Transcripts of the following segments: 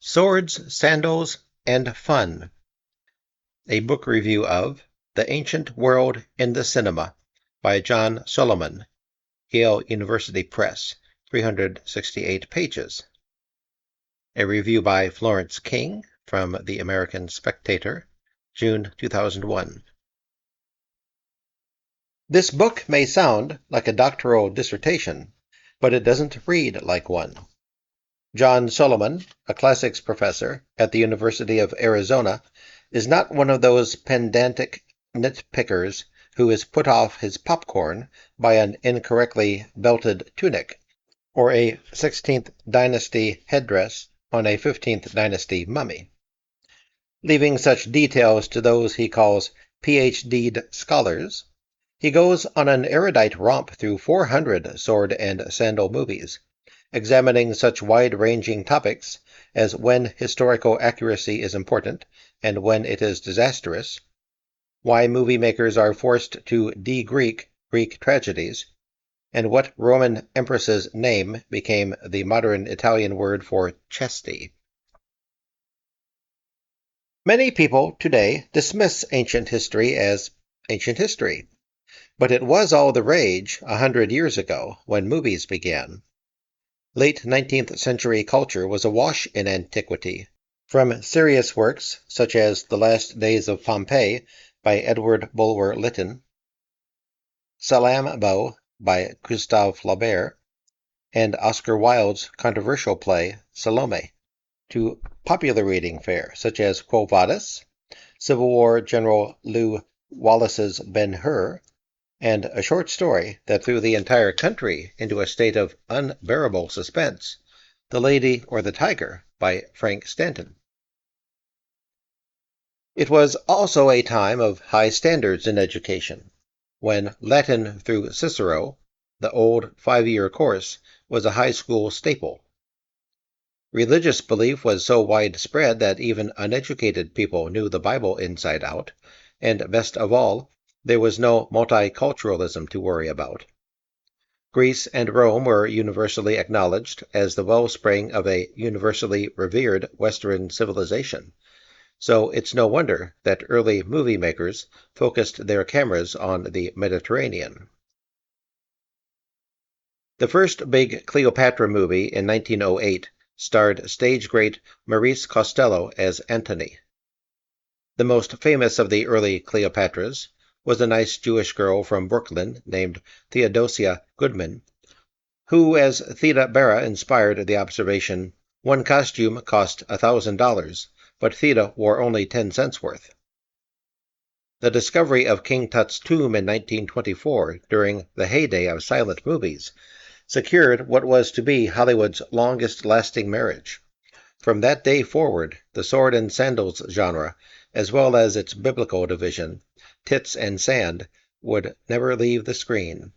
Swords, Sandals, and Fun, a book review of The Ancient World in the Cinema by Jon Solomon, Yale University Press, 368 pages. A review by Florence King from the American Spectator, June 2001. This book may sound like a doctoral dissertation, but it doesn't read like one. Jon Solomon, a classics professor at the University of Arizona, is not one of those pedantic nitpickers who is put off his popcorn by an incorrectly belted tunic or a 16th dynasty headdress on a 15th dynasty mummy. Leaving such details to those he calls PhD'd scholars, he goes on an erudite romp through 400 sword and sandal movies, examining such wide-ranging topics as when historical accuracy is important and when it is disastrous, why movie makers are forced to de-Greek Greek tragedies, and what Roman empress's name became the modern Italian word for chesty. Many people today dismiss ancient history as ancient history, but it was all the rage 100 years ago when movies began. Late 19th century culture was awash in antiquity, from serious works such as The Last Days of Pompeii by Edward Bulwer Lytton, Salammbô by Gustave Flaubert, and Oscar Wilde's controversial play Salome, to popular reading fare such as Quo Vadis, Civil War General Lew Wallace's Ben-Hur, and a short story that threw the entire country into a state of unbearable suspense, The Lady or the Tiger by Frank Stanton. It was also a time of high standards in education, when Latin through Cicero, the old 5-year course, was a high school staple. Religious belief was so widespread that even uneducated people knew the Bible inside out, and best of all, there was no multiculturalism to worry about. Greece and Rome were universally acknowledged as the wellspring of a universally revered Western civilization, so it's no wonder that early movie makers focused their cameras on the Mediterranean. The first big Cleopatra movie in 1908 starred stage great Maurice Costello as Antony. The most famous of the early Cleopatras was a nice Jewish girl from Brooklyn named Theodosia Goodman, who, as Theda Bara inspired the observation, one costume cost $1,000, but Theda wore only 10 cents worth. The discovery of King Tut's tomb in 1924, during the heyday of silent movies, secured what was to be Hollywood's longest-lasting marriage. From that day forward, the sword and sandals genre, as well as its biblical division, tits and sand, would never leave the screen.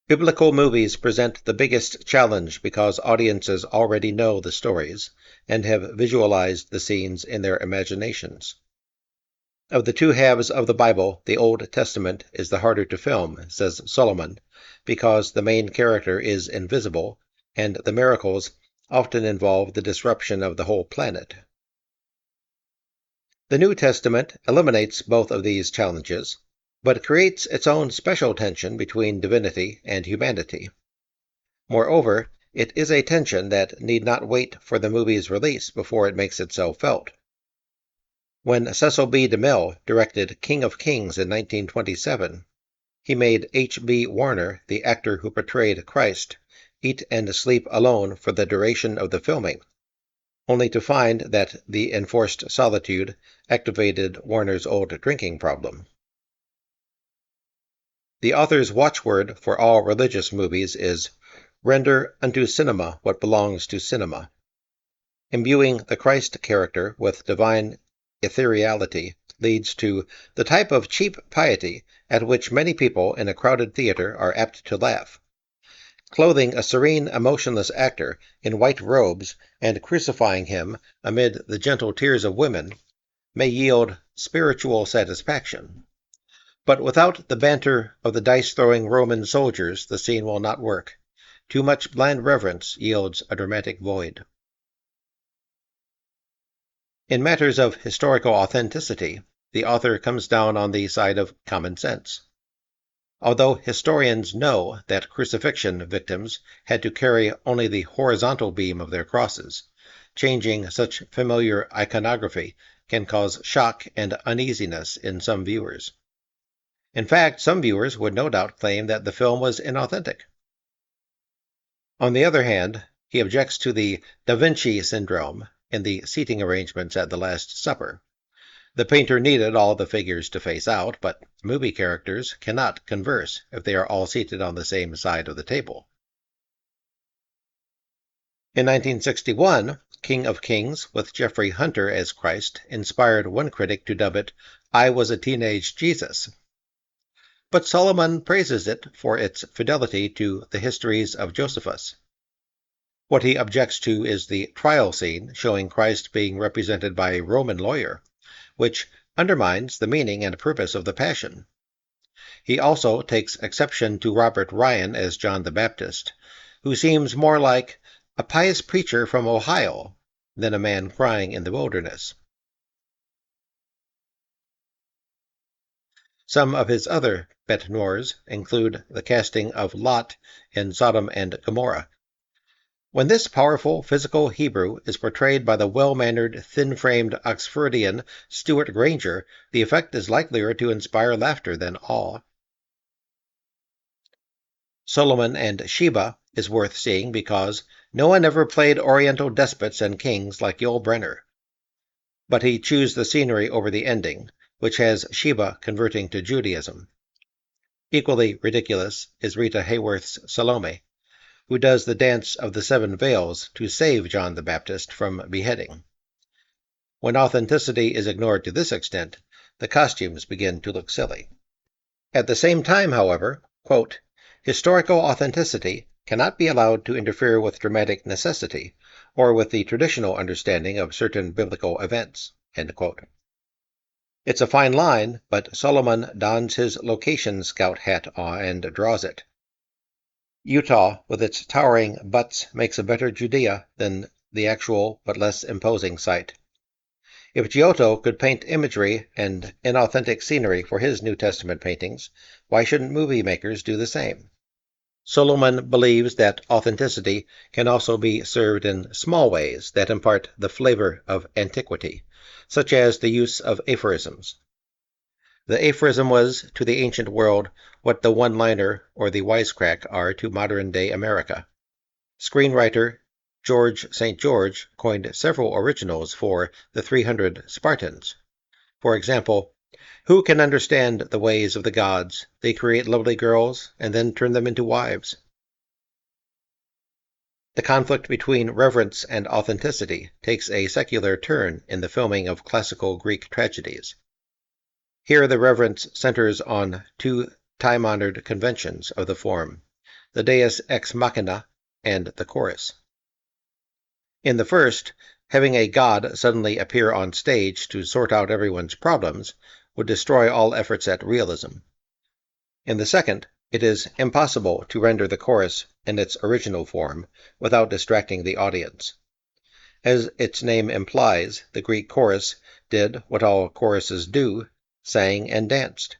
Biblical movies present the biggest challenge because audiences already know the stories and have visualized the scenes in their imaginations. Of the two halves of the Bible, the Old Testament is the harder to film, says Solomon, because the main character is invisible, and the miracles often involve the disruption of the whole planet. The New Testament eliminates both of these challenges, but creates its own special tension between divinity and humanity. Moreover, it is a tension that need not wait for the movie's release before it makes itself felt. When Cecil B. DeMille directed King of Kings in 1927, he made H.B. Warner, the actor who portrayed Christ, eat and sleep alone for the duration of the filming, only to find that the enforced solitude activated Warner's old drinking problem. The author's watchword for all religious movies is, "Render unto cinema what belongs to cinema." Imbuing the Christ character with divine ethereality leads to the type of cheap piety at which many people in a crowded theater are apt to laugh. Clothing a serene, emotionless actor in white robes and crucifying him amid the gentle tears of women may yield spiritual satisfaction. But without the banter of the dice-throwing Roman soldiers, the scene will not work. Too much blind reverence yields a dramatic void. In matters of historical authenticity, the author comes down on the side of common sense. Although historians know that crucifixion victims had to carry only the horizontal beam of their crosses, changing such familiar iconography can cause shock and uneasiness in some viewers. In fact, some viewers would no doubt claim that the film was inauthentic. On the other hand, he objects to the Da Vinci syndrome in the seating arrangements at the Last Supper. The painter needed all the figures to face out, but movie characters cannot converse if they are all seated on the same side of the table. In 1961, King of Kings, with Jeffrey Hunter as Christ, inspired one critic to dub it, "I Was a Teenage Jesus." But Solomon praises it for its fidelity to the histories of Josephus. What he objects to is the trial scene showing Christ being represented by a Roman lawyer, which undermines the meaning and purpose of the Passion. He also takes exception to Robert Ryan as John the Baptist, who seems more like a pious preacher from Ohio than a man crying in the wilderness. Some of his other bête noirs include the casting of Lot in Sodom and Gomorrah. When this powerful physical Hebrew is portrayed by the well-mannered, thin-framed Oxfordian Stuart Granger, the effect is likelier to inspire laughter than awe. Solomon and Sheba is worth seeing because no one ever played Oriental despots and kings like Yul Brynner. But he chose the scenery over the ending, which has Sheba converting to Judaism. Equally ridiculous is Rita Hayworth's Salome, who does the dance of the 7 veils to save John the Baptist from beheading. When authenticity is ignored to this extent, the costumes begin to look silly. At the same time, however, quote, historical authenticity cannot be allowed to interfere with dramatic necessity or with the traditional understanding of certain biblical events. End quote. It's a fine line, but Solomon dons his location scout hat and draws it. Utah, with its towering buttes, makes a better Judea than the actual but less imposing site. If Giotto could paint imagery and inauthentic scenery for his New Testament paintings, why shouldn't movie makers do the same? Solomon believes that authenticity can also be served in small ways that impart the flavor of antiquity, such as the use of aphorisms. The aphorism was, to the ancient world, what the one-liner or the wisecrack are to modern-day America. Screenwriter George St. George coined several originals for the 300 Spartans. For example, who can understand the ways of the gods? They create lovely girls and then turn them into wives. The conflict between reverence and authenticity takes a secular turn in the filming of classical Greek tragedies. Here the reverence centers on 2 time-honored conventions of the form, the deus ex machina and the chorus. In the first, having a god suddenly appear on stage to sort out everyone's problems would destroy all efforts at realism. In the second, it is impossible to render the chorus in its original form without distracting the audience. As its name implies, the Greek chorus did what all choruses do, sang and danced.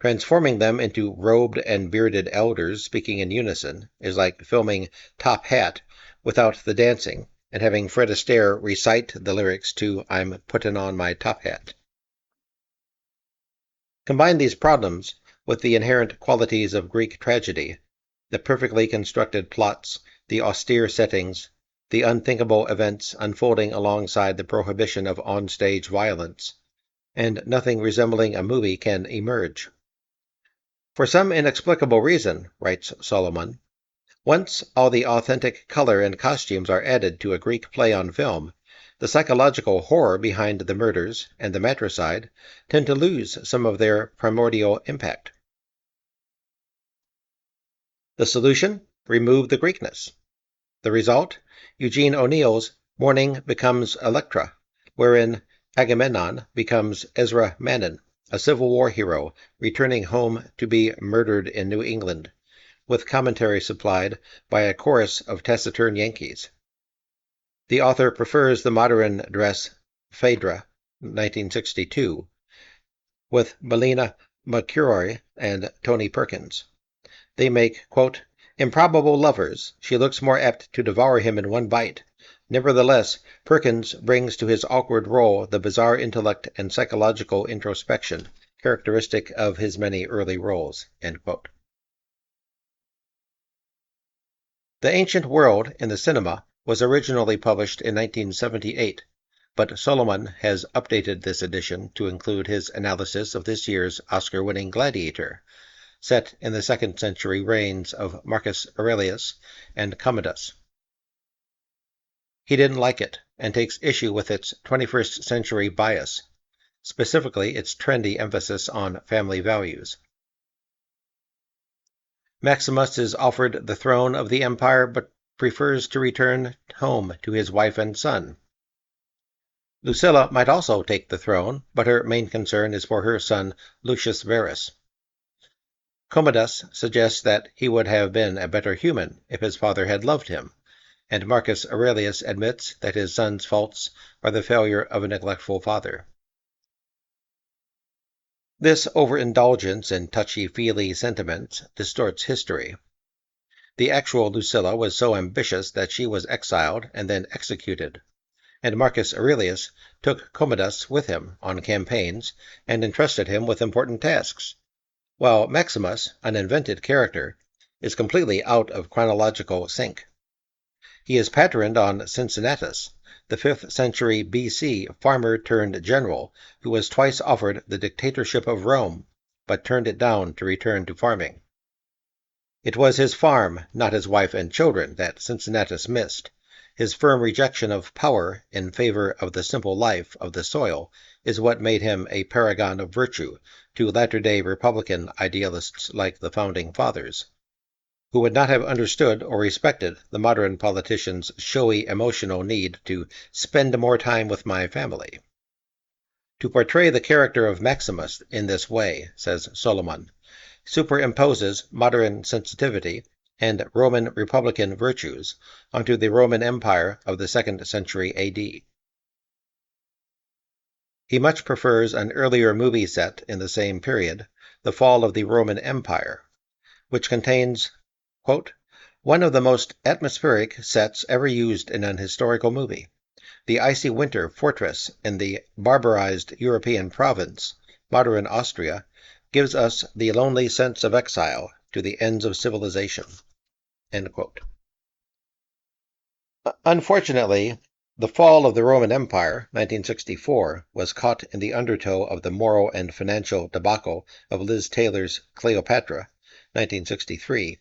Transforming them into robed and bearded elders speaking in unison is like filming Top Hat without the dancing and having Fred Astaire recite the lyrics to I'm Puttin' on My Top Hat. Combine these problems with the inherent qualities of Greek tragedy, the perfectly constructed plots, the austere settings, the unthinkable events unfolding alongside the prohibition of on-stage violence, and nothing resembling a movie can emerge. For some inexplicable reason, writes Solomon, once all the authentic color and costumes are added to a Greek play on film, the psychological horror behind the murders and the matricide tend to lose some of their primordial impact. The solution? Remove the Greekness. The result? Eugene O'Neill's Morning becomes Electra, wherein Agamemnon becomes Ezra Manon, a Civil War hero returning home to be murdered in New England, with commentary supplied by a chorus of taciturn Yankees. The author prefers the modern dress Phaedra, 1962, with Melina Mercuri and Tony Perkins. They make, quote, improbable lovers. She looks more apt to devour him in one bite. Nevertheless, Perkins brings to his awkward role the bizarre intellect and psychological introspection characteristic of his many early roles. End quote. The Ancient World in the Cinema was originally published in 1978, but Solomon has updated this edition to include his analysis of this year's Oscar-winning Gladiator, set in the 2nd century reigns of Marcus Aurelius and Commodus. He didn't like it, and takes issue with its 21st century bias, specifically its trendy emphasis on family values. Maximus is offered the throne of the empire, but prefers to return home to his wife and son. Lucilla might also take the throne, but her main concern is for her son Lucius Verus. Commodus suggests that he would have been a better human if his father had loved him, and Marcus Aurelius admits that his son's faults are the failure of a neglectful father. This overindulgence in touchy-feely sentiments distorts history. The actual Lucilla was so ambitious that she was exiled and then executed, and Marcus Aurelius took Commodus with him on campaigns and entrusted him with important tasks, while Maximus, an invented character, is completely out of chronological sync. He is patterned on Cincinnatus, the 5th century BC farmer-turned-general who was twice offered the dictatorship of Rome, but turned it down to return to farming. It was his farm, not his wife and children, that Cincinnatus missed. His firm rejection of power in favor of the simple life of the soil is what made him a paragon of virtue to latter-day Republican idealists like the Founding Fathers, who would not have understood or respected the modern politician's showy emotional need to spend more time with my family. To portray the character of Maximus in this way, says Solomon, superimposes modern sensitivity and Roman Republican virtues onto the Roman Empire of the 2nd century A.D. He much prefers an earlier movie set in the same period, The Fall of the Roman Empire, which contains, quote, one of the most atmospheric sets ever used in an historical movie. The icy winter fortress in the barbarized European province, modern Austria, gives us the lonely sense of exile to the ends of civilization. End quote. Unfortunately, The Fall of the Roman Empire, 1964, was caught in the undertow of the moral and financial debacle of Liz Taylor's Cleopatra, 1963,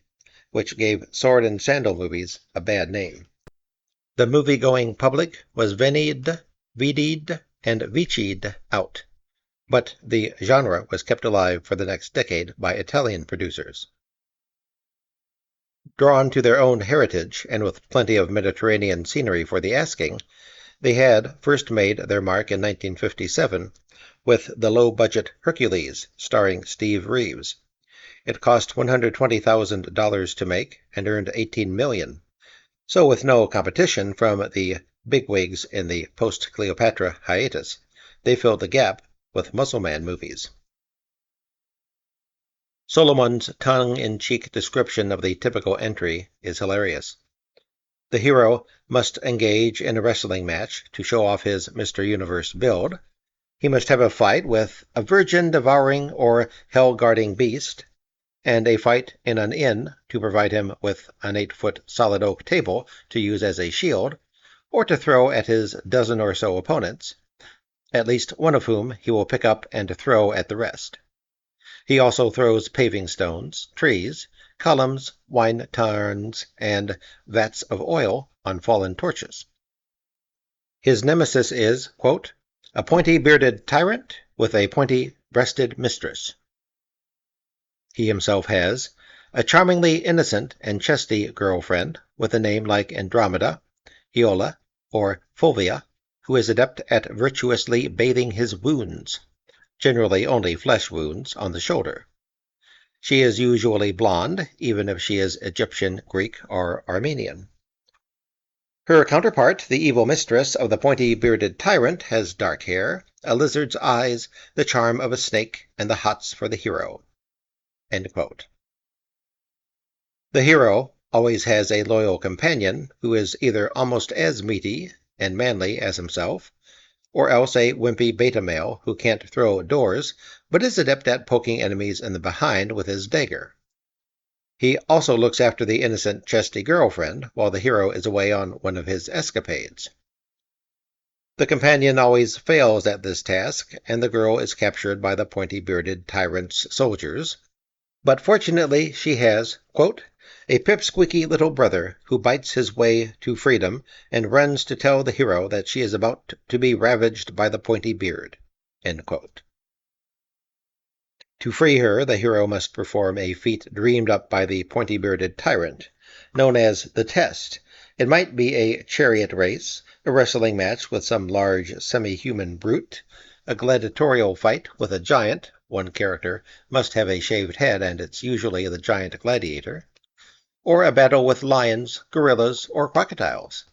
which gave sword and sandal movies a bad name. The movie-going public was venied, and vicied out, but the genre was kept alive for the next decade by Italian producers. Drawn to their own heritage, and with plenty of Mediterranean scenery for the asking, they had first made their mark in 1957 with the low-budget Hercules, starring Steve Reeves. It cost $120,000 to make and earned $18 million. So with no competition from the bigwigs in the post-Cleopatra hiatus, they filled the gap with Muscleman movies. Solomon's tongue-in-cheek description of the typical entry is hilarious. The hero must engage in a wrestling match to show off his Mr. Universe build. He must have a fight with a virgin-devouring or hell-guarding beast, and a fight in an inn to provide him with an 8-foot solid oak table to use as a shield, or to throw at his dozen or so opponents, at least one of whom he will pick up and throw at the rest. He also throws paving stones, trees, columns, wine tarns, and vats of oil on fallen torches. His nemesis is, quote, a pointy-bearded tyrant with a pointy-breasted mistress. He himself has a charmingly innocent and chesty girlfriend with a name like Andromeda, Iola, or Fulvia, who is adept at virtuously bathing his wounds, generally only flesh wounds, on the shoulder. She is usually blonde, even if she is Egyptian, Greek, or Armenian. Her counterpart, the evil mistress of the pointy-bearded tyrant, has dark hair, a lizard's eyes, the charm of a snake, and the hots for the hero." End quote. The hero always has a loyal companion who is either almost as meaty and manly as himself, or else a wimpy beta male who can't throw doors, but is adept at poking enemies in the behind with his dagger. He also looks after the innocent, chesty girlfriend while the hero is away on one of his escapades. The companion always fails at this task, and the girl is captured by the pointy-bearded tyrant's soldiers. But fortunately she has, quote, "a pipsqueaky little brother who bites his way to freedom and runs to tell the hero that she is about to be ravaged by the pointy beard." End quote. To free her, the hero must perform a feat dreamed up by the pointy-bearded tyrant, known as the Test. It might be a chariot race, a wrestling match with some large semi-human brute, a gladiatorial fight with a giant. One character must have a shaved head, and it's usually the giant gladiator, or a battle with lions, gorillas, or crocodiles.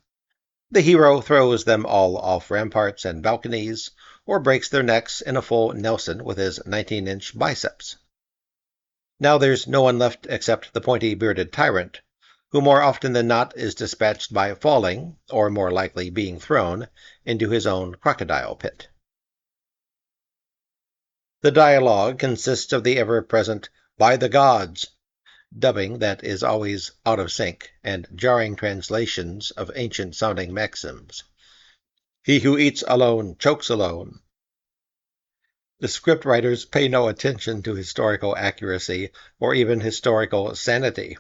The hero throws them all off ramparts and balconies, or breaks their necks in a full Nelson with his 19-inch biceps. Now there's no one left except the pointy-bearded tyrant, who more often than not is dispatched by falling, or more likely being thrown, into his own crocodile pit. The dialogue consists of the ever-present "by the gods" dubbing that is always out of sync, and jarring translations of ancient-sounding maxims. "He who eats alone chokes alone." The scriptwriters pay no attention to historical accuracy or even historical sanity.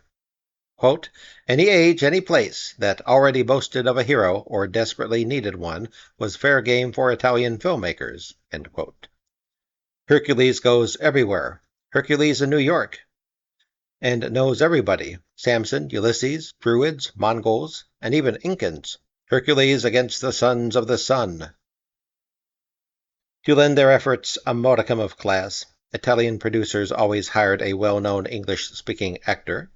Quote, "Any age, any place that already boasted of a hero or desperately needed one was fair game for Italian filmmakers." End quote. Hercules goes everywhere. Hercules in New York. And knows everybody. Samson, Ulysses, Druids, Mongols, and even Incans. Hercules against the sons of the sun. To lend their efforts a modicum of class, Italian producers always hired a well-known English-speaking actor,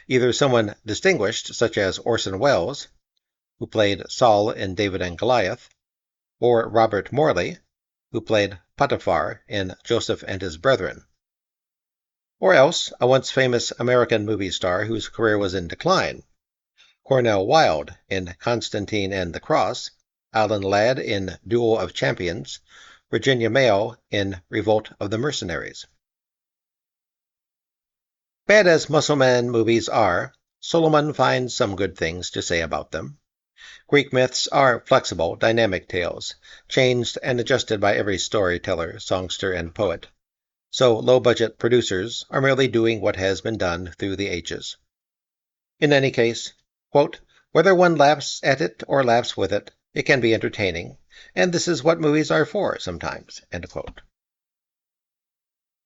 either someone distinguished, such as Orson Welles, who played Saul in David and Goliath, or Robert Morley, who played Potiphar in Joseph and His Brethren, or else a once-famous American movie star whose career was in decline. Cornel Wilde in Constantine and the Cross, Alan Ladd in Duel of Champions, Virginia Mayo in Revolt of the Mercenaries. Bad as Muscle Man movies are, Solomon finds some good things to say about them. Greek myths are flexible, dynamic tales, changed and adjusted by every storyteller, songster, and poet. So low-budget producers are merely doing what has been done through the ages. In any case, quote, "whether one laughs at it or laughs with it, it can be entertaining, and this is what movies are for sometimes." End quote.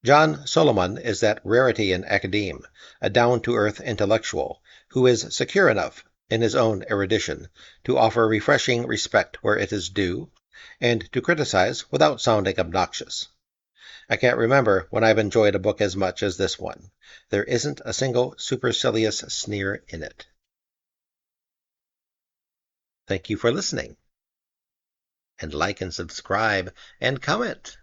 Jon Solomon is that rarity in academe, a down-to-earth intellectual who is secure enough in his own erudition to offer refreshing respect where it is due, and to criticize without sounding obnoxious. I can't remember when I've enjoyed a book as much as this one. There isn't a single supercilious sneer in it. Thank you for listening. And like and subscribe and comment.